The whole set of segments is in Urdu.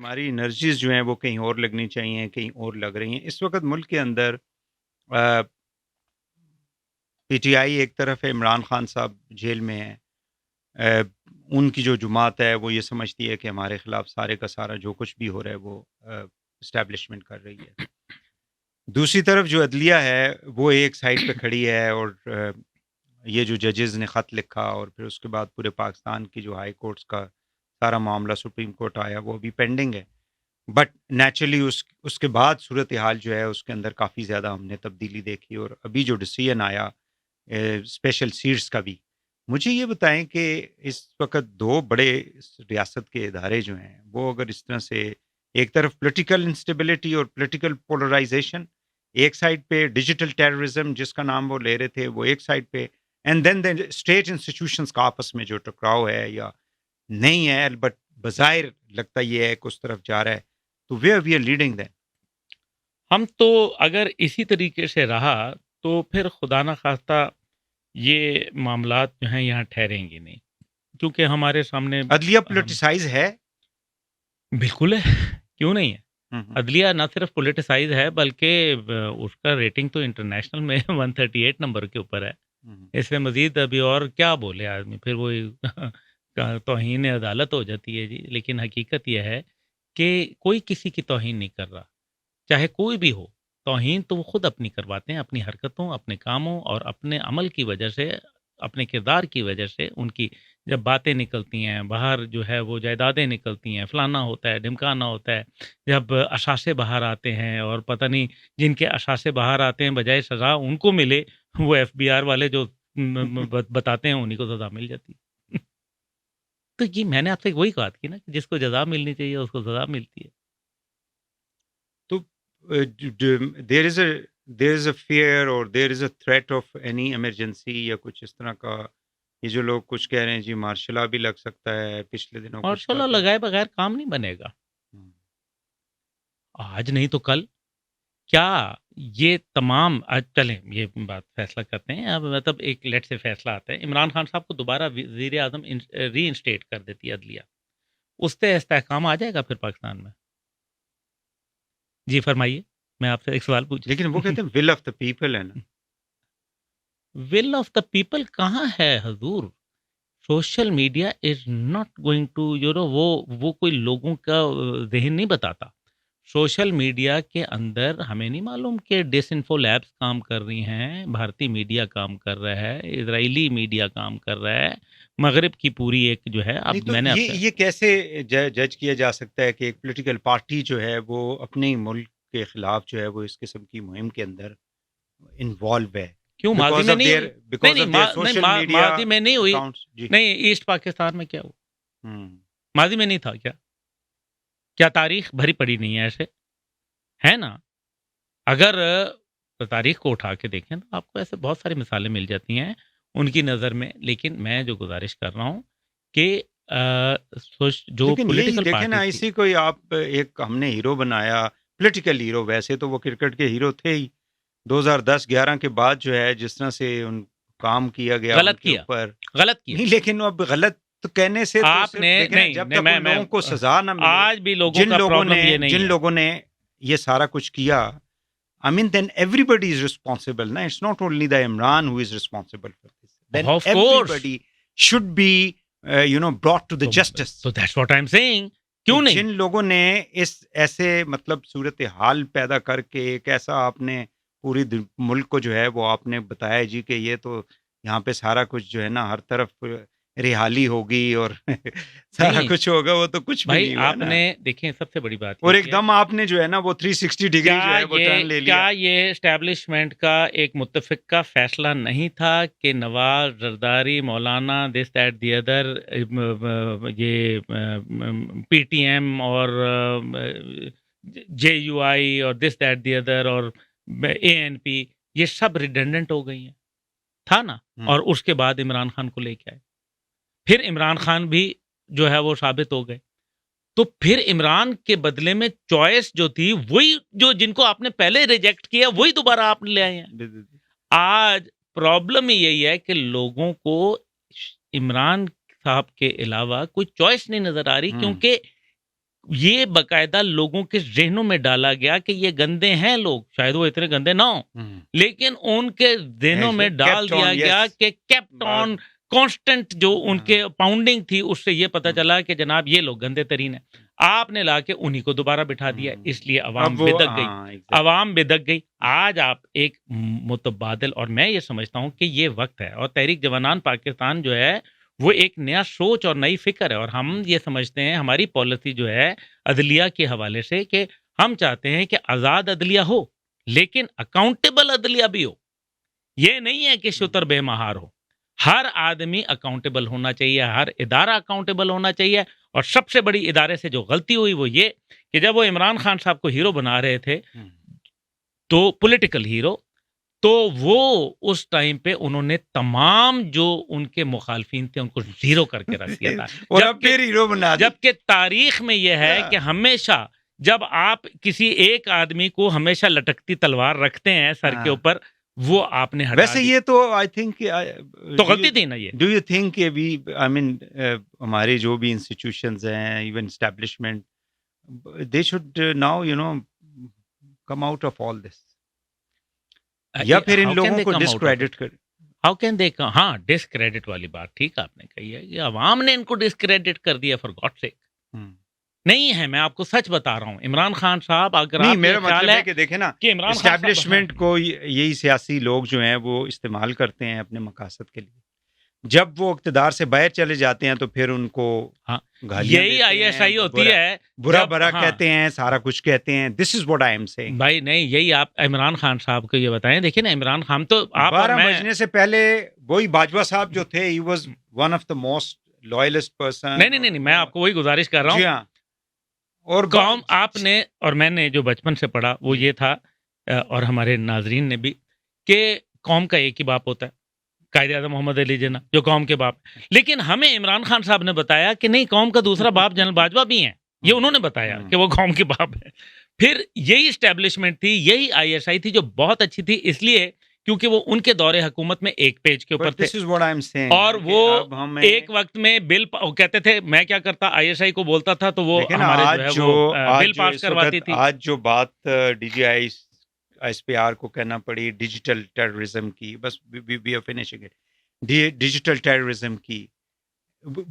ہماری انرجیز جو ہیں وہ کہیں اور لگنی چاہیے، کہیں اور لگ رہی ہیں اس وقت ملک کے اندر۔ پی ٹی آئی ایک طرف ہے، عمران خان صاحب جیل میں ہیں، ان کی جو جماعت ہے وہ یہ سمجھتی ہے کہ ہمارے خلاف سارے کا سارا جو کچھ بھی ہو رہا ہے وہ اسٹیبلشمنٹ کر رہی ہے۔ دوسری طرف جو عدلیہ ہے وہ ایک سائڈ پہ کھڑی ہے، اور یہ جو ججز نے خط لکھا اور پھر اس کے بعد پورے پاکستان کی جو ہائی کورٹس کا سارا معاملہ سپریم کورٹ آیا وہ ابھی پینڈنگ ہے، بٹ نیچرلی اس کے بعد صورتحال جو ہے اس کے اندر کافی زیادہ ہم نے تبدیلی دیکھی، اور ابھی جو ڈیسیژن آیا اسپیشل سیٹس کا بھی۔ مجھے یہ بتائیں کہ اس وقت دو بڑے ریاست کے ادارے جو ہیں وہ اگر اس طرح سے ایک طرف پولیٹیکل انسٹیبلٹی اور پولیٹیکل پولرائزیشن، ایک سائڈ پہ ڈیجیٹل ٹیررزم جس کا نام وہ لے رہے تھے وہ ایک سائڈ پہ، اینڈ دین اسٹیٹ انسٹیٹیوشنس کا آپس میں جو ٹکراؤ ہے یا نہیں ہے، بٹ بظاہر لگتا یہ ہے کہ اس طرف جا رہا ہے، تو ویئر وی آر لیڈنگ دین؟ ہم تو اگر اسی طریقے سے رہا تو پھر خدا نہ خواستہ یہ معاملات جو ہیں یہاں ٹھہریں گے نہیں، کیونکہ ہمارے سامنے عدلیہ پولیٹیسائز ہے؟ بالکل ہے، کیوں نہیں ہے؟ عدلیہ نہ صرف پولیٹیسائز ہے بلکہ اس کا ریٹنگ تو انٹرنیشنل میں 138 نمبر کے اوپر ہے۔ اس سے مزید ابھی اور کیا بولے آدمی، پھر وہ توہین عدالت ہو جاتی ہے جی۔ لیکن حقیقت یہ ہے کہ کوئی کسی کی توہین نہیں کر رہا، چاہے کوئی بھی ہو۔ توہین تو وہ خود اپنی کرواتے ہیں، اپنی حرکتوں، اپنے کاموں اور اپنے عمل کی وجہ سے، اپنے کردار کی وجہ سے۔ ان کی جب باتیں نکلتی ہیں باہر، جو ہے وہ جائیدادیں نکلتی ہیں، فلانا ہوتا ہے، ڈھمکانا ہوتا ہے، جب اشاشے باہر آتے ہیں اور پتہ نہیں جن کے اشاشے باہر آتے ہیں بجائے سزا ان کو ملے، وہ ایف بی آر والے جو بتاتے ہیں انہیں کو سزا مل جاتی ہے۔ تو یہ میں نے آپ سے وہی بات کی نا کہ جس کو جزا ملنی چاہیے اس کو سزا ملتی ہے۔ تو دیر از اے فیئر اور there is a threat of any emergency یا کچھ اس طرح کا؟ یہ جو لوگ کچھ کہہ رہے ہیں جی مارشل لا بھی لگ سکتا ہے، پچھلے دنوں کچھ مارشل لا لگائے بغیر کام نہیں بنے گا، آج نہیں تو کل۔ کیا یہ تمام چلیں یہ بات فیصلہ کرتے ہیں اب، مطلب ایک لیٹ سے فیصلہ آتا ہے عمران خان صاحب کو دوبارہ وزیر اعظم ری انسٹیٹ کر دیتی ہے عدلیہ، اس سے استحکام آ جائے گا پھر پاکستان میں؟ جی فرمائیے، میں آپ سے ایک سوال پوچھ۔ لیکن وہ کہتے ہیں ول آف دا پیپل ہے نا۔ ول آف دا پیپل کہاں ہے حضور؟ Social media is not going to وہ کوئی لوگوں کا ذہن نہیں بتاتا۔ سوشل میڈیا کے اندر ہمیں نہیں معلوم کہ ڈس انفو لیبس کام کر رہی ہیں، بھارتی میڈیا کام کر رہا ہے، اسرائیلی میڈیا کام کر رہا ہے، مغرب کی پوری ایک جو ہے۔ اب میں نے یہ کیسے جج کیا جا سکتا ہے کہ ایک پولیٹیکل پارٹی جو ہے وہ اپنے ملک کے خلاف جو ہے وہ اس قسم کی مہم کے اندر انوالو ہے؟ کیوں ماضی میں نہیں ہوئی؟ نہیں ماضی میں نہیں ہوئی، جی نہیں ایسٹ پاکستان میں کیا ہوا؟ ماضی میں نہیں تھا کیا تاریخ بھری پڑی نہیں ہے ایسے؟ ہے نا؟ اگر تاریخ کو اٹھا کے دیکھیں تو آپ کو ایسے بہت ساری مثالیں مل جاتی ہیں ان کی نظر میں۔ لیکن میں جو گزارش کر رہا ہوں کہ جو پولیٹیکل دیکھیں نا، اسی کو آپ ایک ہم نے ہیرو بنایا، پولیٹیکل ہیرو۔ ویسے تو وہ کرکٹ کے ہیرو تھے ہی، 2010-11 کے بعد جو ہے جس طرح سے ان کام کیا گیا غلط کیا نہیں، لیکن اب غلط تو کہنے سے آپ نے نہیں، جب تک ان لوگوں کو سزا نہ ملے، آج بھی جن لوگوں نے یہ سارا کچھ کیا، I mean, then everybody is responsible. No? It's not only the Imran who is responsible for this. Then of everybody should be, brought to the justice. So that's what I'm saying. کیوں نہیں؟ جن لوگوں نے اس ایسے مطلب صورتحال پیدا کر کے ایک ایسا آپ نے پوری ملک کو جو ہے وہ آپ نے بتایا جی کہ یہ تو یہاں پہ سارا کچھ جو ہے نا ہر طرف رہالی ہوگی اور سارا کچھ ہوگا، وہ تو کچھ بھی نہیں ہوا۔ آپ نے دیکھیں سب سے بڑی بات اور ایک دم آپ نے جو ہے نا وہ 360 ڈگری جو ہے وہ ٹرن لے لیا۔ کیا یہ اسٹیبلشمنٹ کا ایک متفق کا فیصلہ نہیں تھا کہ نواز، زرداری، مولانا، دس دیٹ دی ادر، یہ پی ٹی ایم اور جے یو آئی اور دس دیٹ دی ادر اور اے این پی، یہ سب ریڈنڈنٹ ہو گئی ہیں، تھا نا؟ اور اس کے بعد عمران خان کو لے کے آئے، پھر عمران خان بھی جو ہے وہ ثابت ہو گئے، تو پھر عمران کے بدلے میں چوائس جو تھی وہی جو جن کو آپ نے پہلے ریجیکٹ کیا وہی دوبارہ آپ نے لے آئے ہیں۔ آج پرابلم ہی یہی ہے کہ لوگوں کو عمران صاحب کے علاوہ کوئی چوائس نہیں نظر آ رہی، کیونکہ یہ باقاعدہ لوگوں کے ذہنوں میں ڈالا گیا کہ یہ گندے ہیں لوگ، شاید وہ اتنے گندے نہ ہوں، لیکن ان کے ذہنوں میں ڈال دیا گیا کہ کیپٹ آن کانسٹنٹ جو ان کے پاؤنڈنگ تھی، اس سے یہ پتا چلا کہ جناب یہ لوگ گندے ترین ہیں. آپ نے لا کے انہی کو دوبارہ بٹھا دیا، اس لیے عوام بدک گئی. عوام بدک گئی. آج آپ ایک متبادل، اور میں یہ سمجھتا ہوں کہ یہ وقت ہے، اور تحریک جوانان پاکستان جو ہے وہ ایک نیا سوچ اور نئی فکر ہے، اور ہم یہ سمجھتے ہیں ہماری پالیسی جو ہے عدلیہ کے حوالے سے کہ ہم چاہتے ہیں کہ آزاد عدلیہ ہو لیکن اکاؤنٹیبل عدلیہ بھی ہو. یہ نہیں ہے کہ شتر بے مہار ہو. ہر آدمی اکاؤنٹیبل ہونا چاہیے، ہر ادارہ اکاؤنٹیبل ہونا چاہیے. اور سب سے بڑی ادارے سے جو غلطی ہوئی وہ یہ کہ جب وہ عمران خان صاحب کو ہیرو بنا رہے تھے، تو پولیٹیکل ہیرو، تو وہ اس ٹائم پہ انہوں نے تمام جو ان کے مخالفین تھے ان کو زیرو کر کے رکھ دیا تھا. جبکہ تاریخ میں یہ ہے کہ ہمیشہ جب آپ کسی ایک آدمی کو ہمیشہ لٹکتی تلوار رکھتے ہیں سر کے اوپر، وہ آپ نے ہٹا ویسے یہ تو آئی تھنک تو غلطی تھی نا. یہ ڈو یو تھنک کہ بھی آئی مین ہمارے جو بھی انسٹیٹیوشنز ہیں، even establishment, they should now come out of all this, یا پھر ان لوگوں کو ڈسکریڈٹ کر. How can they come? ہاں، ڈسکریڈٹ والی بات ٹھیک آپ نے کہی ہے. یہ عوام نے ان کو ڈسکریڈٹ کر دیا فار گاڈ سیک. نہیں ہے، میں آپ کو سچ بتا رہا ہوں. عمران خان صاحب، اگر نہیں، میرا مطلب ہے کہ دیکھیں نا، اسٹیبلشمنٹ کو یہی سیاسی لوگ جو ہیں وہ استعمال کرتے ہیں اپنے مقاصد کے لیے. جب وہ اقتدار سے باہر چلے جاتے ہیں تو پھر ان کو یہی آئی ایس آئی ہوتی ہے، برا برا کہتے ہیں، سارا کچھ کہتے ہیں. This is what I am seeing. بھائی نہیں، یہی آپ عمران خان صاحب کو یہ بتائیں. دیکھیں نا، عمران خان تو آپ 12 بجنے سے پہلے وہی باجوہ صاحب جو تھے، he was one of the most loyalist person. نہیں، میں آپ کو وہی گزارش کر رہا ہوں. جی ہاں. اور قوم آپ نے اور میں نے جو بچپن سے پڑھا وہ یہ تھا، اور ہمارے ناظرین نے بھی، کہ قوم کا ایک ہی باپ ہوتا ہے، قائد اعظم محمد علی جناح جو قوم کے باپ. لیکن ہمیں عمران خان صاحب نے بتایا کہ نہیں، قوم کا دوسرا باپ جنرل باجوہ بھی ہیں. یہ انہوں نے بتایا کہ وہ قوم کے باپ ہیں. پھر یہی اسٹیبلشمنٹ تھی، یہی آئی ایس آئی تھی جو بہت اچھی تھی، اس لیے کیونکہ وہ ان کے دور حکومت میں ایک پیج کے اوپر تھے. اور وہ ایک وقت میں بل کہتے تھے، میں کیا کرتا، آئی ایس آئی کو بولتا تھا تو وہ ہمارے جو ہے وہ بل پاس کرواتی تھی. آج جو بات D G I S P R کو کہنا پڑی ڈیجیٹل ٹیررزم کی، بس we are finishing it, digital terrorism کی،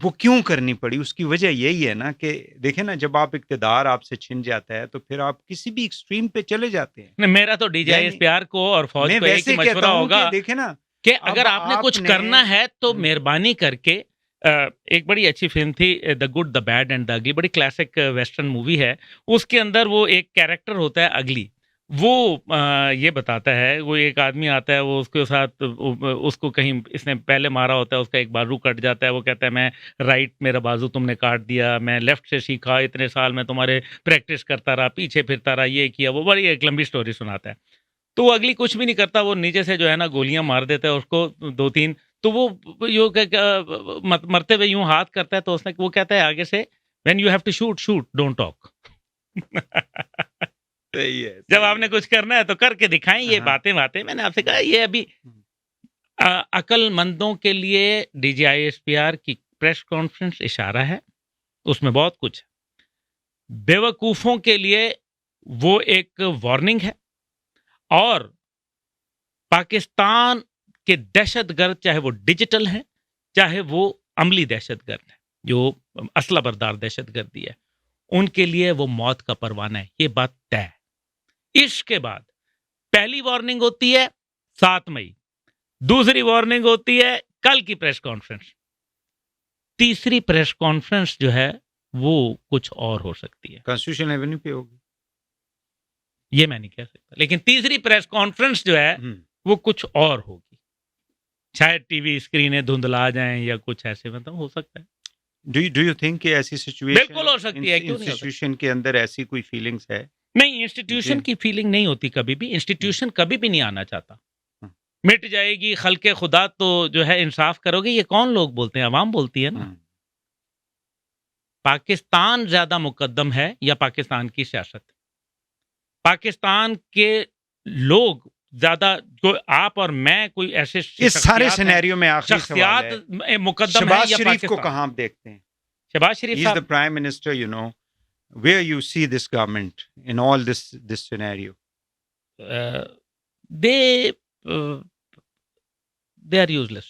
وہ کیوں کرنی پڑی؟ اس کی وجہ یہی ہے نا کہ دیکھیں نا، جب آپ اقتدار آپ سے چھن جاتا ہے تو پھر آپ کسی بھی ایکسٹریم پہ چلے جاتے ہیں. میرا تو D G I S P R کو اور فوج کو ایک ہی مشورہ ہوگا، دیکھیں نا، کہ اگر آپ نے کچھ کرنا ہے تو مہربانی کر کے، ایک بڑی اچھی فلم تھی the good the bad and the ugly, بڑی کلاسک ویسٹرن مووی ہے. اس کے اندر وہ ایک کیریکٹر ہوتا ہے اگلی، وہ یہ بتاتا ہے، وہ ایک آدمی آتا ہے، وہ اس کے ساتھ اس کو کہیں اس نے پہلے مارا ہوتا ہے، اس کا ایک بازو کٹ جاتا ہے. وہ کہتا ہے میں رائٹ، میرا بازو تم نے کاٹ دیا، میں لیفٹ سے سیکھا، اتنے سال میں تمہارے پریکٹس کرتا رہا، پیچھے پھرتا رہا، یہ کیا وہ، بڑی ایک لمبی سٹوری سناتا ہے. تو وہ اگلی کچھ بھی نہیں کرتا، وہ نیچے سے جو ہے نا گولیاں مار دیتا ہے اس کو 2-3. تو وہ مرتے ہوئے یوں ہاتھ کرتا ہے، تو اس نے وہ کہتا ہے آگے سے، when you have to shoot shoot don't talk. جب آپ نے کچھ کرنا ہے تو کر کے دکھائیں. یہ باتیں میں نے آپ سے کہا، یہ ابھی عقل مندوں کے لیے D G I S P R کی پریس کانفرنس اشارہ ہے، اس میں بہت کچھ ہے. بیوقوفوں کے لیے وہ ایک وارننگ ہے. اور پاکستان کے دہشت گرد، چاہے وہ ڈیجیٹل ہیں چاہے وہ عملی دہشت گرد ہیں، جو اسلحہ بردار دہشت گردی ہے، ان کے لیے وہ موت کا پروانہ ہے. یہ بات طے ہے. اس کے بعد پہلی وارننگ ہوتی ہے 7 مئی، دوسری وارننگ ہوتی ہے کل کی پریس کانفرنس، تیسری پریس کانفرنس جو ہے وہ کچھ اور ہو سکتی ہے. کانسٹیٹیوشن ایونیو پہ ہوگی، یہ میں نہیں کہہ سکتا، لیکن تیسری پریس کانفرنس جو ہے وہ کچھ اور ہوگی. شاید ٹی وی اسکرینیں دھندلا جائیں یا کچھ ایسے، مطلب ہو سکتا ہے. ڈو یو تھنک کہ ایسی سچویشن بالکل ہو سکتی ہے، کیوں نہیں؟ انسٹیٹیوشن کے اندر ایسی کوئی فیلنگز ہے؟ نہیں، انسٹیٹیوشن کی فیلنگ نہیں ہوتی کبھی بھی. انسٹیٹیوشن کبھی بھی نہیں آنا چاہتا. مٹ جائے گی خلق خدا تو جو ہے انصاف کرو گے، یہ کون لوگ بولتے ہیں؟ عوام بولتی ہے نا. پاکستان زیادہ مقدم ہے یا پاکستان کی سیاست؟ پاکستان کے لوگ زیادہ، جو آپ اور میں، کوئی ایسے اس سارے سینیریو میں آخری شخصیات مقدم ہیں شہباز یا شریف پاکستان کو کہاں دیکھتے ہیں؟ شہباز شریف صاحب، the prime minister, you know, where you see this government in all this scenario? They they are useless.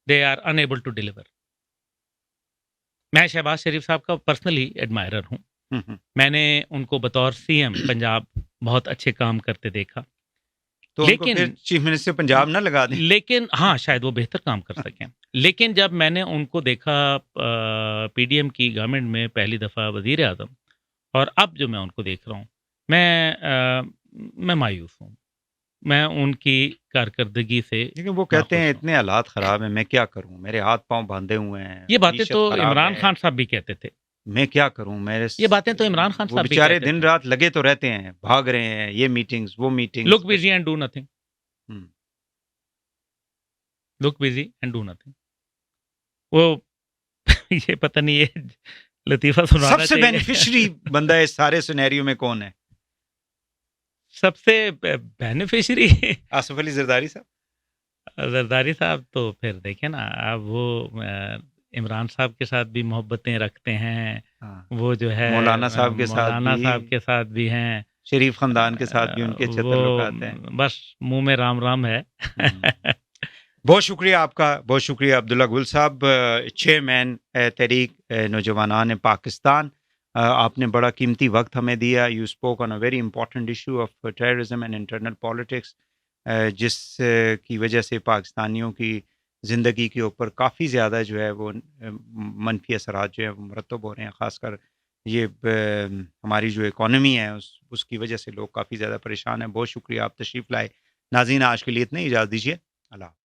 They are unable to deliver. میں شہباز شریف صاحب کا پرسنلی ایڈمائرر ہوں. میں نے ان کو بطور سی ایم پنجاب بہت اچھے کام کرتے دیکھا, تو لیکن چیف منسٹر پنجاب نہ لگا دیں. لیکن ہاں شاید وہ بہتر کام کر سکیں. لیکن جب میں نے ان کو دیکھا پی ڈی ایم کی گورنمنٹ میں پہلی دفعہ وزیر اعظم, اور اب جو میں ان کو دیکھ رہا ہوں, میں مایوس ہوں. میں ان کی کارکردگی سے, لیکن وہ کہتے ہیں اتنے حالات خراب ہیں, میں کیا کروں, میرے ہاتھ پاؤں باندھے ہوئے ہیں. یہ باتیں تو عمران خان صاحب بھی کہتے تھے. میں کیا کروں, میرے یہ باتیں تو عمران خان صاحب بھی بیچارے دن رات لگے تو رہتے ہیں, بھاگ رہے ہیں, یہ میٹنگز وہ meetings. Look busy and do nothing. Look busy and do nothing. وہ یہ پتہ نہیں یہ لطیفہ سنانا سب سے بینیفیشری بندہ اس سارے سینیریو میں کون ہے؟ سب سے بینیفیشری آصف علی زرداری صاحب. زرداری صاحب تو پھر دیکھیں نا, اب وہ عمران صاحب کے ساتھ بھی محبتیں رکھتے ہیں, وہ جو ہے مولانا صاحب کے ساتھ بھی ہیں, شریف خاندان کے ساتھ بھی ان کے اچھے تعلقات ہیں. بس منہ میں رام رام ہے. بہت شکریہ آپ کا, بہت شکریہ عبداللہ گل صاحب, چیئرمین تحریک نوجوانان پاکستان. آپ نے بڑا قیمتی وقت ہمیں دیا. You spoke on a very important issue of terrorism and internal politics, جس کی وجہ سے پاکستانیوں کی زندگی کے اوپر کافی زیادہ جو ہے وہ منفی اثرات جو ہیں وہ مرتب ہو رہے ہیں. خاص کر یہ ہماری جو اکانومی ہے اس کی وجہ سے لوگ کافی زیادہ پریشان ہیں. بہت شکریہ, آپ تشریف لائے. ناظرین آج کے لیے اتنا ہی, اجازت دیجیے. اللہ.